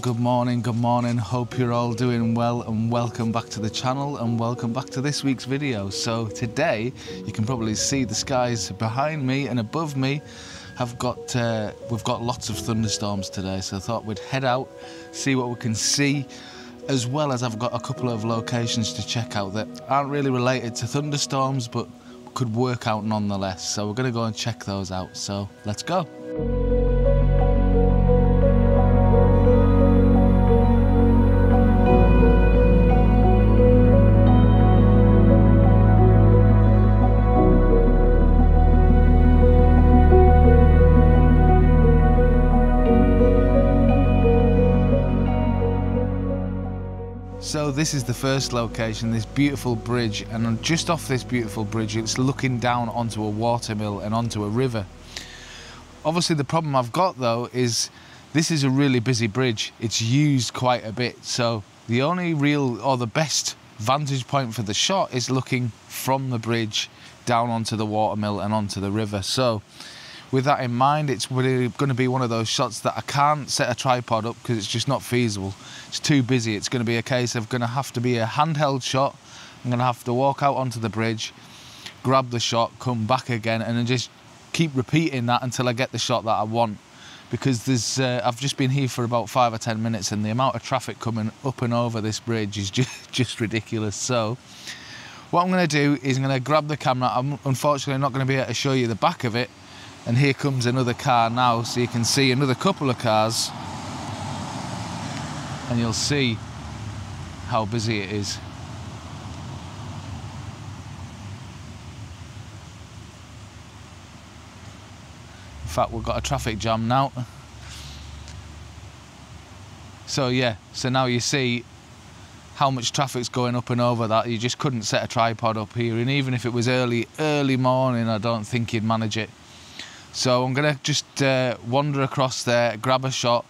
good morning. Hope you're all doing well, and welcome back to the channel and welcome back to this week's video. So today, you can probably see the skies behind me and above me we've got lots of thunderstorms today, so I thought we'd head out, see what we can see, as well as I've got a couple of locations to check out that aren't really related to thunderstorms but could work out nonetheless. So we're going to go and check those out, so let's go. So this is the first location, this beautiful bridge, and just off this beautiful bridge it's looking down onto a watermill and onto a river. Obviously the problem I've got though is this is a really busy bridge. It's used quite a bit, so the only real or the best vantage point for the shot is looking from the bridge down onto the watermill and onto the river. So with that in mind, it's really going to be one of those shots that I can't set a tripod up because it's just not feasible. It's too busy. It's going to be a case of going to have to be a handheld shot. I'm going to have to walk out onto the bridge, grab the shot, come back again, and then just keep repeating that until I get the shot that I want. Because there's, I've just been here for about 5 or 10 minutes and the amount of traffic coming up and over this bridge is just ridiculous. So what I'm going to do is I'm going to grab the camera. I'm unfortunately not going to be able to show you the back of it. And here comes another car now, so you can see another couple of cars and you'll see how busy it is. In fact, we've got a traffic jam now. So yeah, so now you see how much traffic's going up and over that. You just couldn't set a tripod up here, and even if it was early morning, I don't think you'd manage it. So I'm going to just wander across there, grab a shot,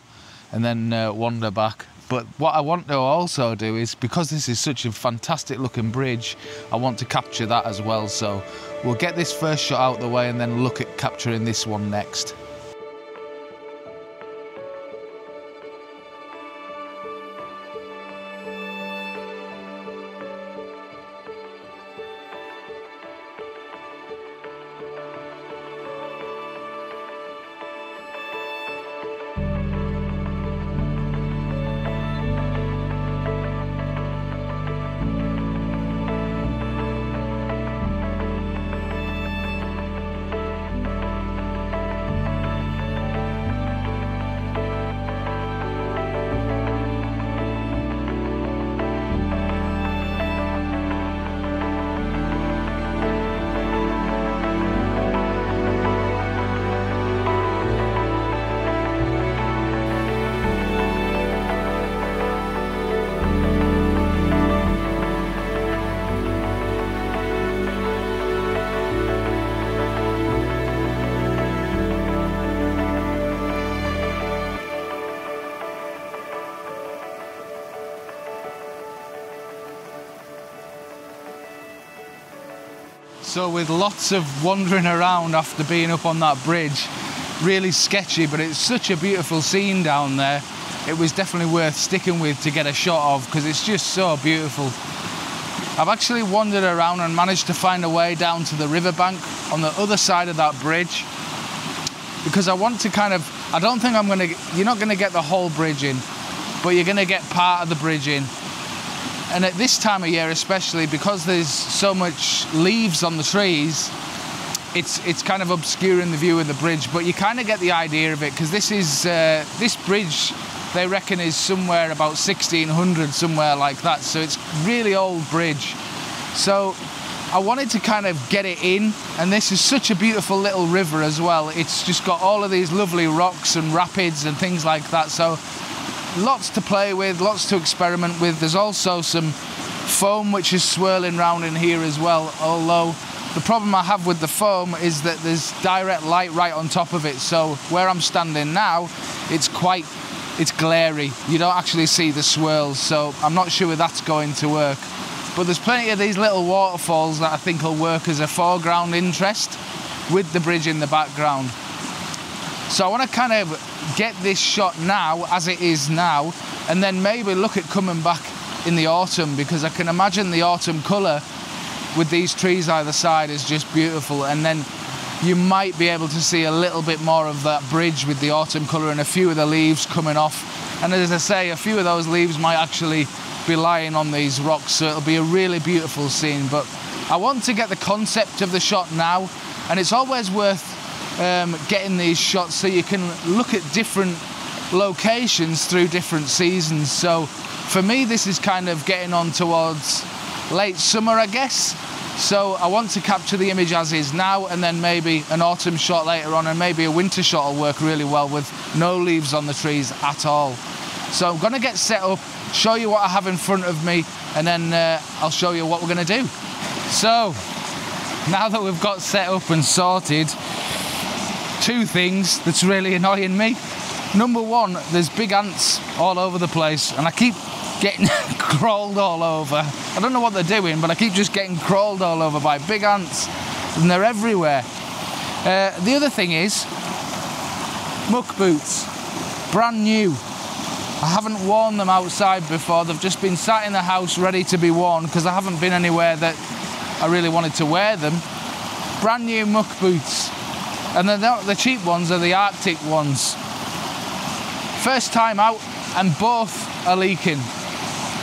and then wander back. But what I want to also do is, because this is such a fantastic looking bridge, I want to capture that as well. So we'll get this first shot out of the way and then look at capturing this one next. So with lots of wandering around after being up on that bridge, really sketchy, but it's such a beautiful scene down there. It was definitely worth sticking with to get a shot of, because it's just so beautiful. I've actually wandered around and managed to find a way down to the riverbank on the other side of that bridge, because I want to kind of, I don't think you're not gonna get the whole bridge in, but you're gonna get part of the bridge in. And at this time of year especially, because there's so much leaves on the trees, it's kind of obscuring the view of the bridge, but you kind of get the idea of it, because this bridge, they reckon, is somewhere about 1600, somewhere like that, so it's really old bridge. So I wanted to kind of get it in, and this is such a beautiful little river as well. It's just got all of these lovely rocks and rapids and things like that, so lots to play with, lots to experiment with. There's also some foam which is swirling around in here as well, although the problem I have with the foam is that there's direct light right on top of it, so where I'm standing now, it's glary. You don't actually see the swirls, so I'm not sure if that's going to work. But there's plenty of these little waterfalls that I think will work as a foreground interest with the bridge in the background. So I want to kind of get this shot now as it is now, and then maybe look at coming back in the autumn, because I can imagine the autumn colour with these trees either side is just beautiful, and then you might be able to see a little bit more of that bridge with the autumn colour and a few of the leaves coming off. And as I say, a few of those leaves might actually be lying on these rocks, so it'll be a really beautiful scene. But I want to get the concept of the shot now, and it's always worth getting these shots so you can look at different locations through different seasons. So for me, this is kind of getting on towards late summer, I guess. So I want to capture the image as is now, and then maybe an autumn shot later on, and maybe a winter shot will work really well with no leaves on the trees at all. So I'm gonna get set up, show you what I have in front of me, and then I'll show you what we're gonna do. So now that we've got set up and sorted, two things that's really annoying me. Number one, there's big ants all over the place, and I keep getting crawled all over. I don't know what they're doing, but I keep just getting crawled all over by big ants, and they're everywhere. The other thing is muck boots, brand new. I haven't worn them outside before. They've just been sat in the house ready to be worn because I haven't been anywhere that I really wanted to wear them. Brand new muck boots, and they're not the cheap ones, are the Arctic ones. First time out, and both are leaking.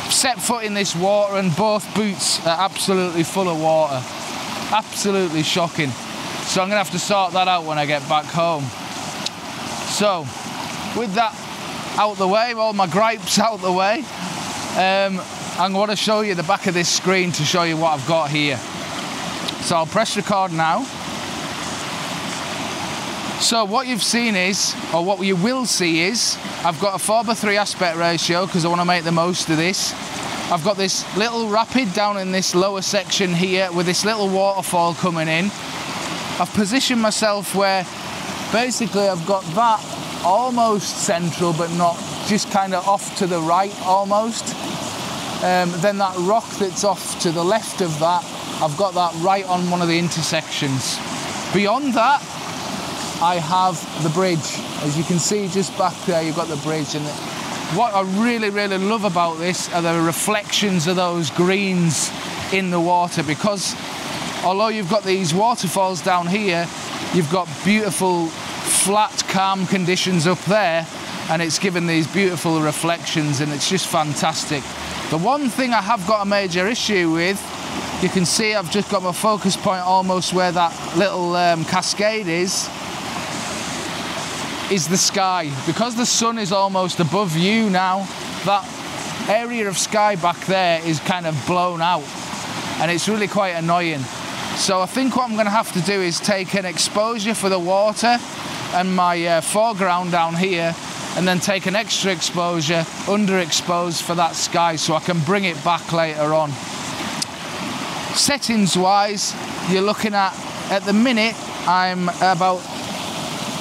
Set foot in this water and both boots are absolutely full of water. Absolutely shocking. So I'm gonna have to sort that out when I get back home. So with that out the way, all my gripes out the way, I'm going to show you the back of this screen to show you what I've got here. So I'll press record now. So what you've seen is, or what you will see is, I've got a 4:3 aspect ratio because I want to make the most of this. I've got this little rapid down in this lower section here with this little waterfall coming in. I've positioned myself where basically I've got that almost central, but not, just kind of off to the right almost. Then that rock that's off to the left of that, I've got that right on one of the intersections. Beyond that, I have the bridge. As you can see just back there, you've got the bridge. And what I really, really love about this are the reflections of those greens in the water, because although you've got these waterfalls down here, you've got beautiful, flat, calm conditions up there, and it's given these beautiful reflections, and it's just fantastic. The one thing I have got a major issue with, you can see I've just got my focus point almost where that little cascade is the sky. Because the sun is almost above you now, that area of sky back there is kind of blown out, and it's really quite annoying. So I think what I'm going to have to do is take an exposure for the water and my foreground down here, and then take an extra exposure, underexposed for that sky, so I can bring it back later on. Settings wise, you're looking at the minute, I'm about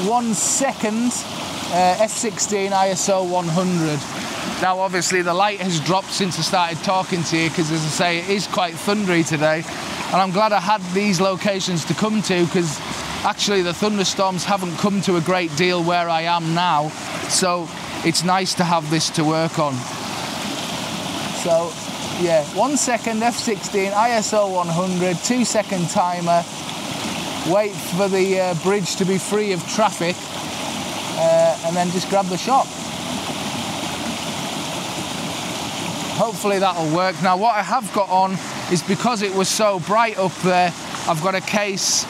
1 second, f/16 ISO 100. Now obviously the light has dropped since I started talking to you, because as I say, it is quite thundery today, and I'm glad I had these locations to come to, because actually the thunderstorms haven't come to a great deal where I am now, so it's nice to have this to work on. So yeah, 1 second, f/16 ISO 100, 2 second timer. Wait for the bridge to be free of traffic, and then just grab the shot. Hopefully that'll work. Now what I have got on is, because it was so bright up there, I've got a case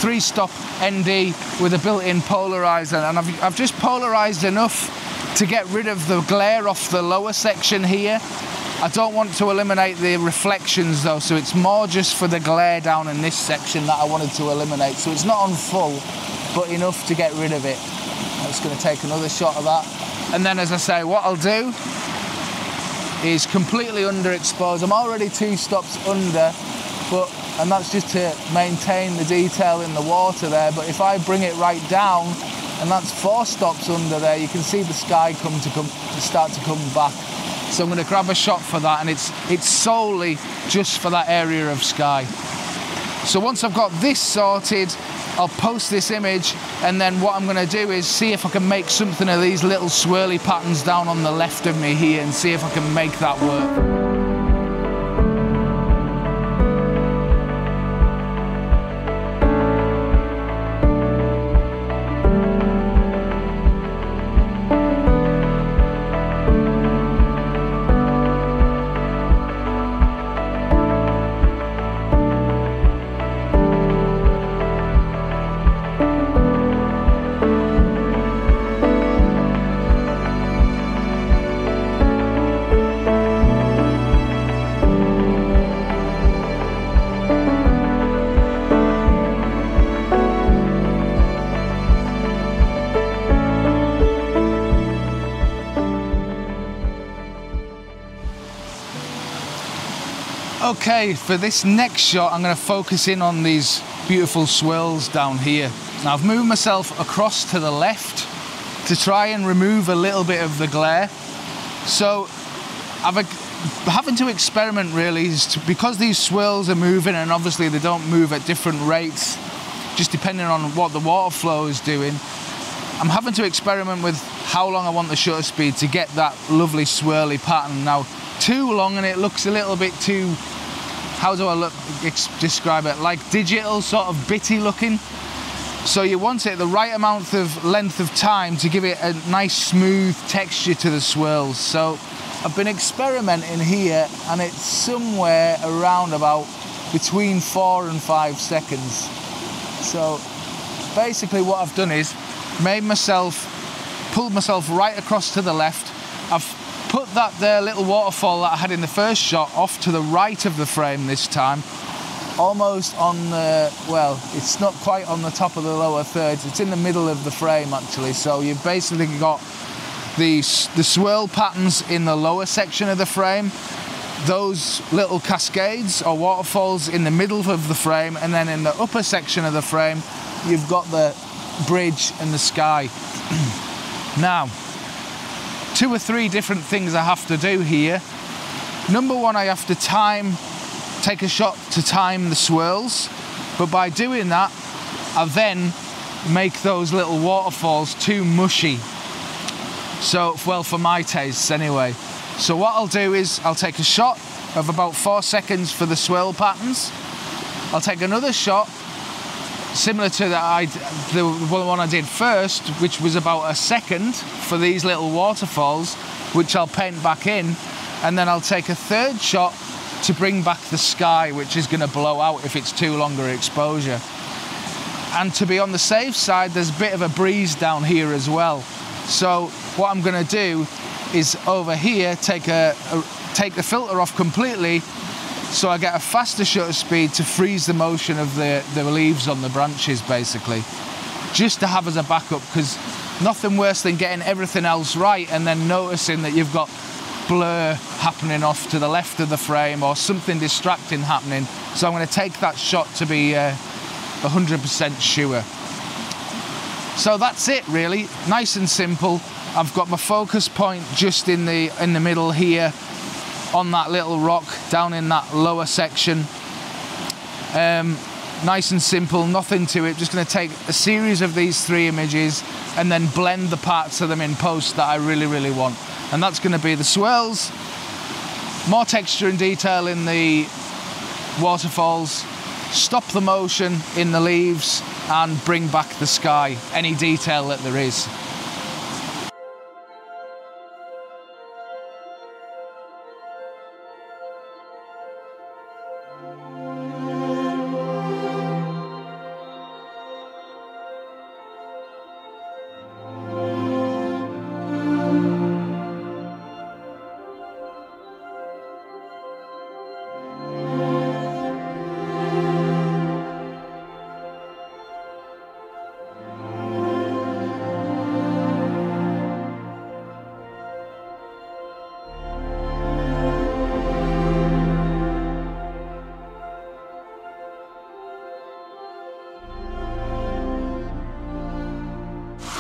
3-stop ND with a built-in polarizer, and I've just polarized enough to get rid of the glare off the lower section here. I don't want to eliminate the reflections though, so it's more just for the glare down in this section that I wanted to eliminate. So it's not on full, but enough to get rid of it. I'm just going to take another shot of that. And then, as I say, what I'll do is completely underexpose. I'm already 2 stops under, and that's just to maintain the detail in the water there. But if I bring it right down, and that's 4 stops under there, you can see the sky start to come back. So I'm going to grab a shot for that, and it's solely just for that area of sky. So once I've got this sorted, I'll post this image, and then what I'm going to do is see if I can make something of these little swirly patterns down on the left of me here and see if I can make that work. Okay, for this next shot, I'm going to focus in on these beautiful swirls down here. Now, I've moved myself across to the left to try and remove a little bit of the glare. So, having to experiment really, because these swirls are moving, and obviously they don't move at different rates, just depending on what the water flow is doing. I'm having to experiment with how long I want the shutter speed to get that lovely swirly pattern. Now, too long and it looks a little bit too, how do I describe it, like digital, sort of bitty looking. So you want it the right amount of length of time to give it a nice smooth texture to the swirls. So I've been experimenting here, and it's somewhere around about between 4 and 5 seconds. So basically what I've done is pulled myself right across to the left. I've put that there little waterfall that I had in the first shot off to the right of the frame this time, almost on the, well, it's not quite on the top of the lower thirds, it's in the middle of the frame actually. So you've basically got the swirl patterns in the lower section of the frame, those little cascades or waterfalls in the middle of the frame, and then in the upper section of the frame you've got the bridge and the sky. Now, 2 or 3 different things I have to do here. Number one, I have to take a shot to time the swirls, but by doing that, I then make those little waterfalls too mushy. So, well, for my tastes anyway. So what I'll do is I'll take a shot of about 4 seconds for the swirl patterns. I'll take another shot similar to the one I did first, which was about 1 second for these little waterfalls, which I'll paint back in, and then I'll take a third shot to bring back the sky, which is going to blow out if it's too longer exposure. And to be on the safe side, there's a bit of a breeze down here as well. So what I'm going to do is over here take the filter off completely, so I get a faster shutter speed to freeze the motion of the leaves on the branches, basically, just to have as a backup, because nothing worse than getting everything else right and then noticing that you've got blur happening off to the left of the frame or something distracting happening. So I'm going to take that shot to be 100% sure. So that's it really, nice and simple. I've got my focus point just in the middle here on that little rock down in that lower section. Nice and simple, nothing to it. Just going to take a series of these 3 images and then blend the parts of them in post that I really, really want. And that's going to be the swirls, more texture and detail in the waterfalls, stop the motion in the leaves, and bring back the sky, any detail that there is.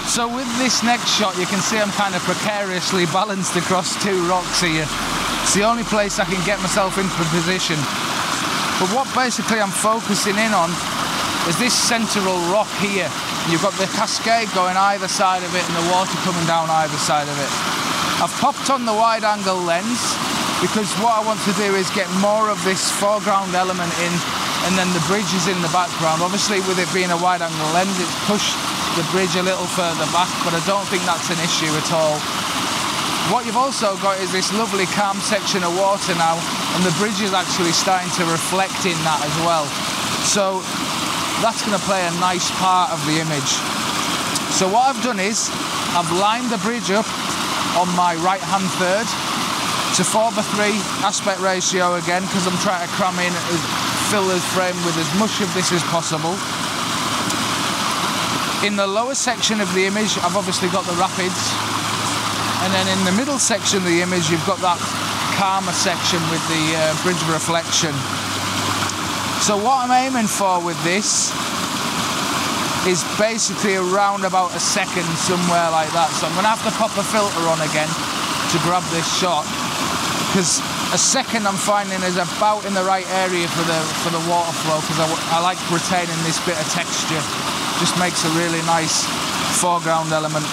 So with this next shot, you can see I'm kind of precariously balanced across 2 rocks here. It's the only place I can get myself into a position But what basically I'm focusing in on is this central rock here. You've got the cascade going either side of it and the water coming down either side of it. I've popped on the wide angle lens because what I want to do is get more of this foreground element in, and then the bridge is in the background. Obviously with it being a wide angle lens, it's pushed the bridge a little further back, but I don't think that's an issue at all. What you've also got is this lovely calm section of water now, and the bridge is actually starting to reflect in that as well. So that's going to play a nice part of the image. So what I've done is I've lined the bridge up on my right hand third to 4:3 aspect ratio again, because I'm trying to cram in, fill the frame with as much of this as possible. In the lower section of the image I've obviously got the rapids, and then in the middle section of the image you've got that calmer section with the bridge reflection. So what I'm aiming for with this is basically around about a second, somewhere like that. So I'm going to have to pop a filter on again to grab this shot, because a second I'm finding is about in the right area for the water flow, because I like retaining this bit of texture. Just makes a really nice foreground element.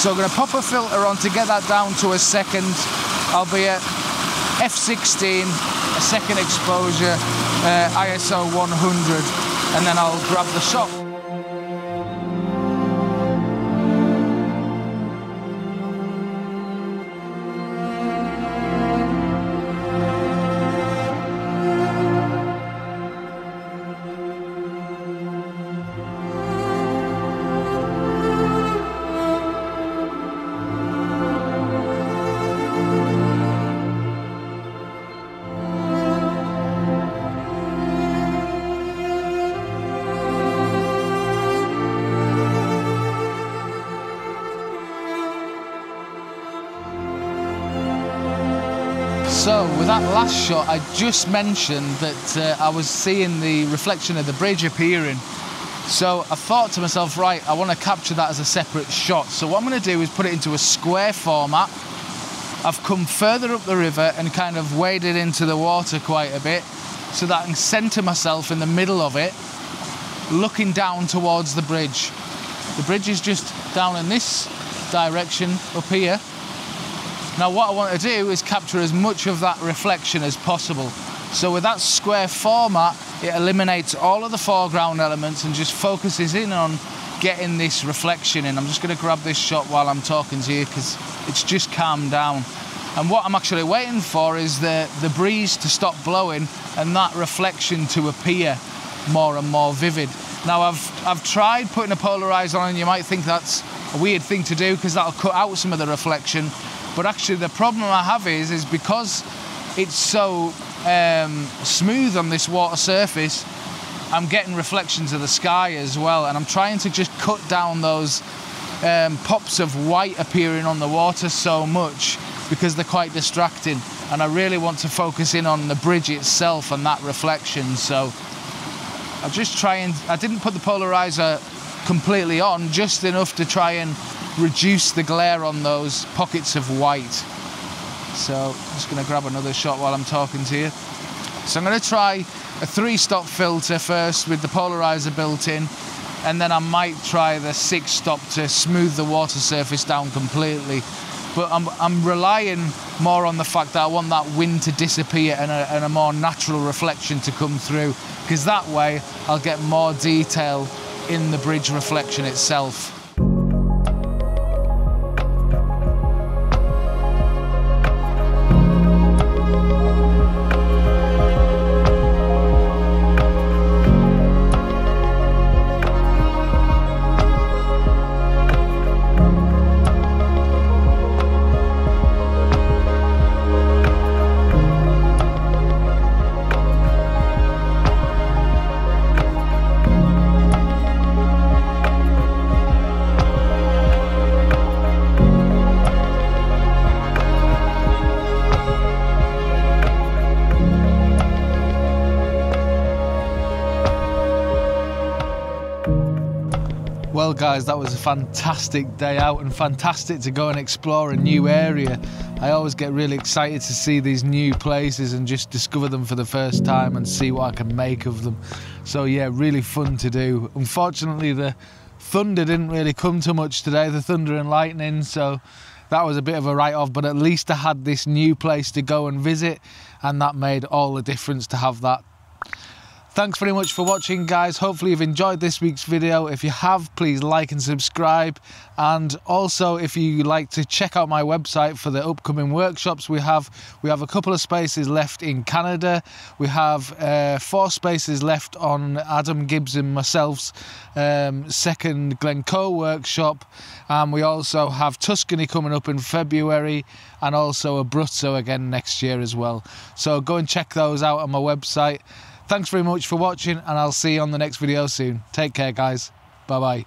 So I'm going to pop a filter on to get that down to a second. I'll be at f16, a second exposure, ISO 100, and then I'll grab the shot. So with that last shot, I just mentioned that I was seeing the reflection of the bridge appearing. So I thought to myself, right, I want to capture that as a separate shot. So what I'm going to do is put it into a square format. I've come further up the river and kind of waded into the water quite a bit so that I can centre myself in the middle of it, looking down towards the bridge. The bridge is just down in this direction up here. Now what I want to do is capture as much of that reflection as possible. So with that square format, it eliminates all of the foreground elements and just focuses in on getting this reflection in. I'm just going to grab this shot while I'm talking to you because it's just calmed down. And what I'm actually waiting for is the breeze to stop blowing and that reflection to appear more and more vivid. Now I've tried putting a polarizer on, and you might think that's a weird thing to do because that'll cut out some of the reflection. But actually the problem I have is because it's so smooth on this water surface, I'm getting reflections of the sky as well, and I'm trying to just cut down those pops of white appearing on the water so much because they're quite distracting, and I really want to focus in on the bridge itself and that reflection. So I didn't put the polarizer completely on, just enough to try and reduce the glare on those pockets of white. So I'm just going to grab another shot while I'm talking to you. So I'm going to try a 3-stop filter first with the polarizer built in, and then I might try the 6-stop to smooth the water surface down completely. But I'm relying more on the fact that I want that wind to disappear and a more natural reflection to come through, because that way I'll get more detail in the bridge reflection itself. Well guys, that was a fantastic day out and fantastic to go and explore a new area. I always get really excited to see these new places and just discover them for the first time and see what I can make of them. So yeah, really fun to do. Unfortunately, the thunder didn't really come too much today, the thunder and lightning, so that was a bit of a write-off, but at least I had this new place to go and visit, and that made all the difference to have that. Thanks very much for watching, guys. Hopefully you've enjoyed this week's video. If you have, please like and subscribe. And also, if you like to check out my website for the upcoming workshops we have a couple of spaces left in Canada. We have 4 spaces left on Adam Gibbs and myself's second Glencoe workshop. And we also have Tuscany coming up in February, and also Abruzzo again next year as well. So go and check those out on my website. Thanks very much for watching, and I'll see you on the next video soon. Take care, guys. Bye-bye.